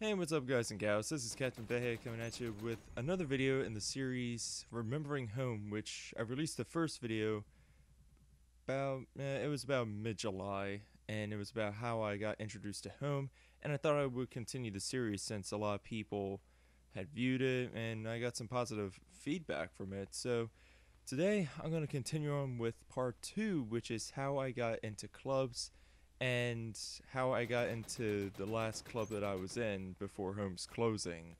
Hey, what's up guys and gals? This is KaptinFathead coming at you with another video in the series Remembering Home, which I released the first video it was about mid-July, and it was about how I got introduced to Home, and I thought I would continue the series since a lot of people had viewed it and I got some positive feedback from it. So today I'm going to continue on with part 2, which is how I got into clubs and how I got into the last club that I was in before Home's closing.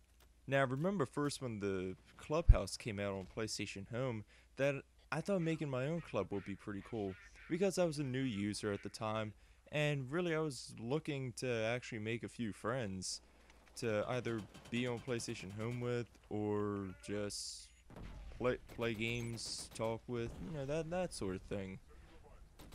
Now, remember first when the Clubhouse came out on PlayStation Home that I thought making my own club would be pretty cool because I was a new user at the time, and really I was looking to actually make a few friends to either be on PlayStation Home with or just play games, talk with, that sort of thing.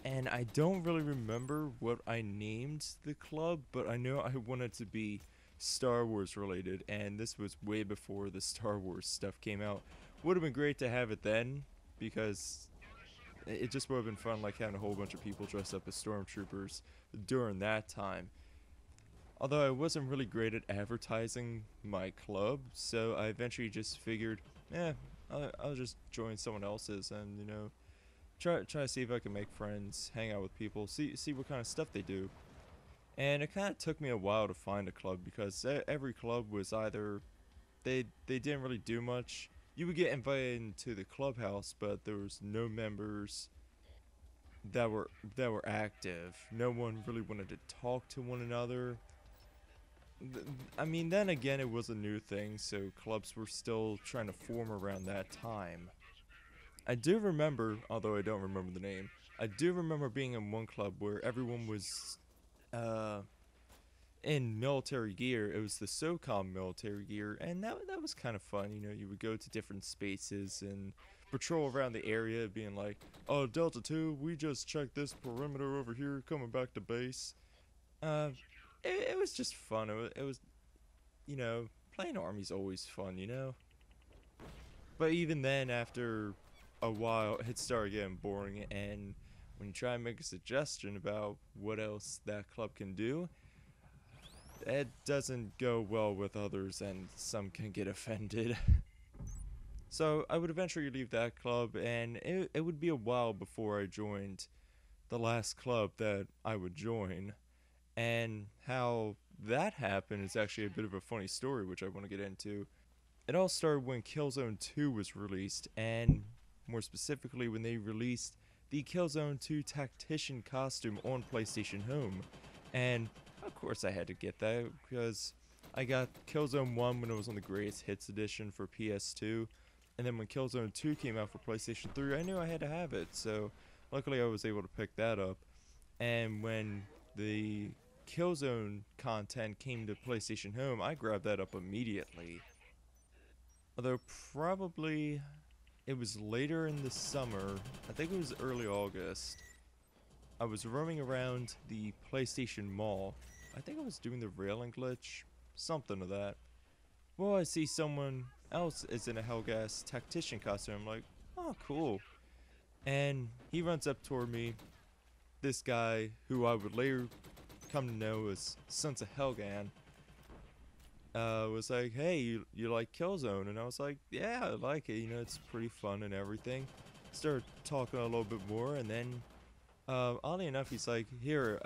And I don't really remember what I named the club, but I know I wanted to be Star Wars related, and this was way before the Star Wars stuff came out. Would have been great to have it then, because it just would have been fun, like having a whole bunch of people dressed up as stormtroopers during that time. Although I wasn't really great at advertising my club, so I eventually just figured, I'll just join someone else's and, try to see if I can make friends, hang out with people, see what kind of stuff they do. And it kind of took me a while to find a club because every club was either they didn't really do much. You would get invited into the clubhouse, but there was no members that were active. No one really wanted to talk to one another. I mean, then again, it was a new thing, so clubs were still trying to form around that time. I do remember, although I don't remember the name, I do remember being in one club where everyone was uh, in military gear. It was the SOCOM military gear, and that was kind of fun. You would go to different spaces and patrol around the area, being like, "Oh, Delta 2, we just checked this perimeter over here, coming back to base." Uh, it was just fun. It was, playing Army's always fun. But even then, after a while, it started getting boring, and when you try and make a suggestion about what else that club can do, it doesn't go well with others, and some can get offended. So I would eventually leave that club, and it would be a while before I joined the last club that I would join. And how that happened is actually a bit of a funny story, which I want to get into. It all started when Killzone 2 was released, and more specifically when they released the Killzone 2 Tactician costume on PlayStation Home. And of course I had to get that because I got Killzone 1 when it was on the Greatest Hits edition for PS2, and then when Killzone 2 came out for PlayStation 3, I knew I had to have it, so luckily I was able to pick that up. And when the Killzone content came to PlayStation Home, I grabbed that up immediately. Although probably it was later in the summer, I think it was early August, I was roaming around the PlayStation Mall. I think I was doing the railing glitch, something of that. Well, I see someone else is in a Hellgas Tactician costume. I'm like, oh, cool. And he runs up toward me, this guy who I would later come to know as Sons of Helgan. Was like, hey, you like Killzone? And I was like, yeah, I like it, it's pretty fun and everything. Started talking a little bit more, and then oddly enough, he's like, here,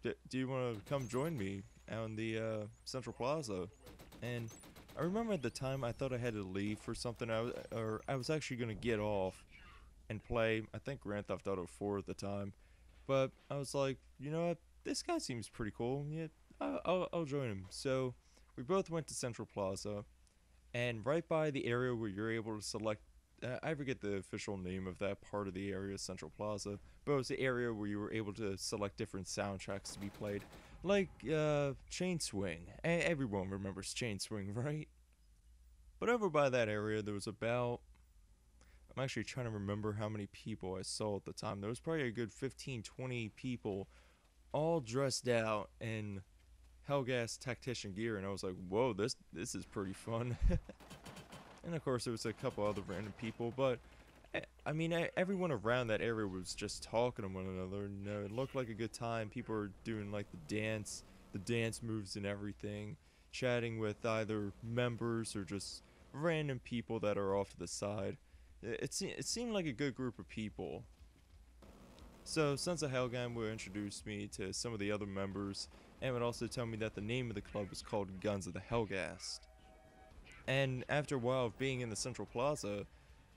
do you want to come join me on the Central Plaza? And I remember at the time I thought I had to leave for something. I was actually going to get off and play, I think, Grand Theft Auto 4 at the time. But I was like, you know what, this guy seems pretty cool. Yeah, I'll join him. So we both went to Central Plaza, and right by the area where you're able to select, I forget the official name of that part of the area, Central Plaza, but it was the area where you were able to select different soundtracks to be played, like Chain Swing. Everyone remembers Chain Swing, right? But over by that area, there was about, I'm actually trying to remember how many people I saw at the time. There was probably a good 15, 20 people, all dressed out in Hellgas Tactician gear, and I was like, whoa, this is pretty fun. And of course there was a couple other random people, but I mean, everyone around that area was just talking to one another. It looked like a good time. People were doing like the dance moves and everything. chatting with either members or just random people that are off to the side. It seemed like a good group of people. So Sons of Helgheim would introduce me to some of the other members and would also tell me that the name of the club was called Guns of the Helghast. And after a while of being in the Central Plaza,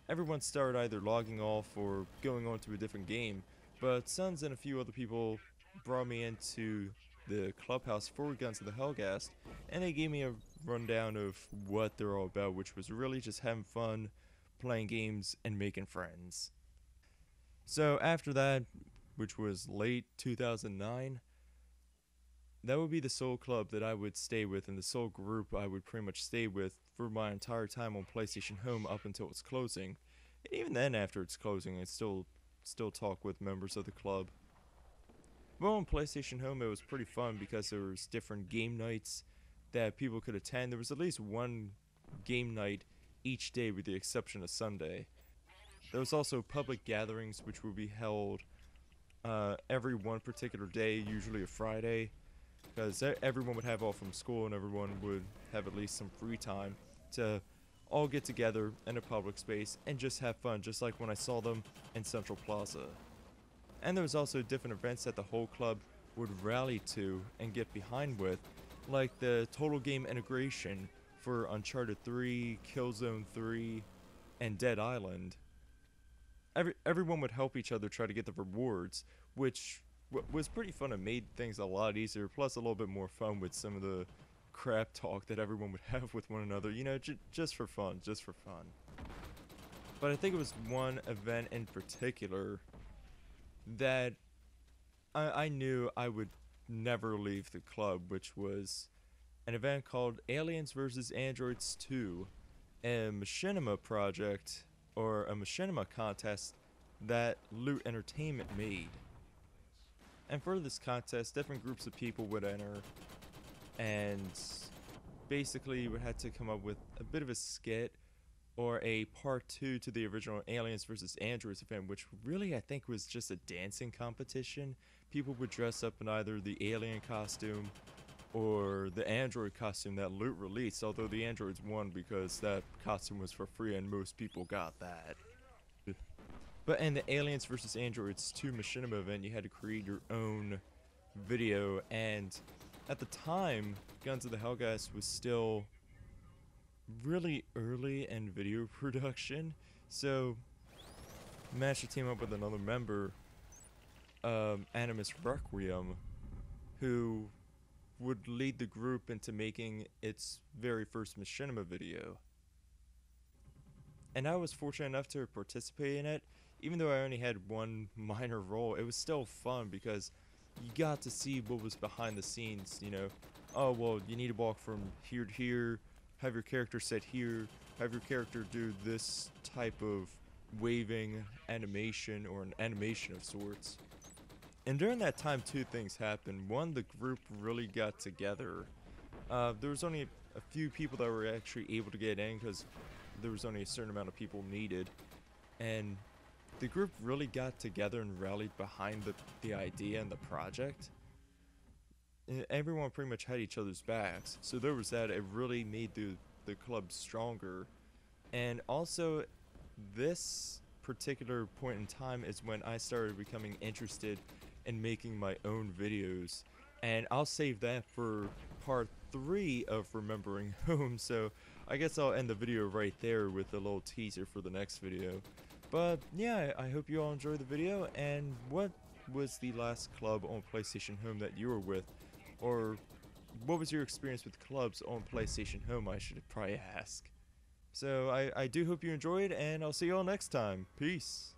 everyone started either logging off or going on to a different game, but Sons and a few other people brought me into the clubhouse for Guns of the Helghast, and they gave me a rundown of what they're all about, which was really just having fun, playing games, and making friends. So after that, which was late 2009, that would be the sole club that I would stay with and the sole group I would pretty much stay with for my entire time on PlayStation Home up until its closing. And even then, after its closing, I still talk with members of the club. Well, on PlayStation Home, it was pretty fun because there was different game nights that people could attend. There was at least one game night each day with the exception of Sunday. There was also public gatherings which would be held every one particular day, usually a Friday, because everyone would have off from school and everyone would have at least some free time to all get together in a public space and just have fun, just like when I saw them in Central Plaza. And there was also different events that the whole club would rally to and get behind with, like the Total Game integration for Uncharted 3, Killzone 3, and Dead Island. Everyone would help each other try to get the rewards, which was pretty fun and made things a lot easier, plus a little bit more fun with some of the crap talk that everyone would have with one another, you know, just for fun. But I think it was one event in particular that I knew I would never leave the club, which was an event called Aliens vs. Androids 2, a machinima project, or a machinima contest that Loot Entertainment made. And for this contest, different groups of people would enter, and basically you would have to come up with a bit of a skit or a part 2 to the original Aliens vs. Androids event, which really I think was just a dancing competition. People would dress up in either the alien costume or the android costume that Loot released, although the androids won because that costume was for free and most people got that. But in the Aliens vs. Androids 2 machinima event, you had to create your own video, and at the time, Guns of the Helghast was still really early in video production, so I managed to team up with another member, Animus Requiem, who would lead the group into making its very first machinima video. And I was fortunate enough to participate in it. Even though I only had one minor role, it was still fun because you got to see what was behind the scenes, you know. Oh, well, you need to walk from here to here, have your character sit here, have your character do this type of waving animation or an animation of sorts. And during that time, two things happened. One, the group really got together. There was only a few people that were actually able to get in because there was only a certain amount of people needed. And the group really got together and rallied behind the idea and the project. And everyone pretty much had each other's backs. So there was that. It really made the club stronger. And also, this particular point in time is when I started becoming interested in making my own videos. And I'll save that for part 3 of Remembering Home. So I guess I'll end the video right there with a little teaser for the next video. But yeah, I hope you all enjoyed the video. And what was the last club on PlayStation Home that you were with? Or what was your experience with clubs on PlayStation Home, I should probably ask. So I do hope you enjoyed, and I'll see you all next time. Peace.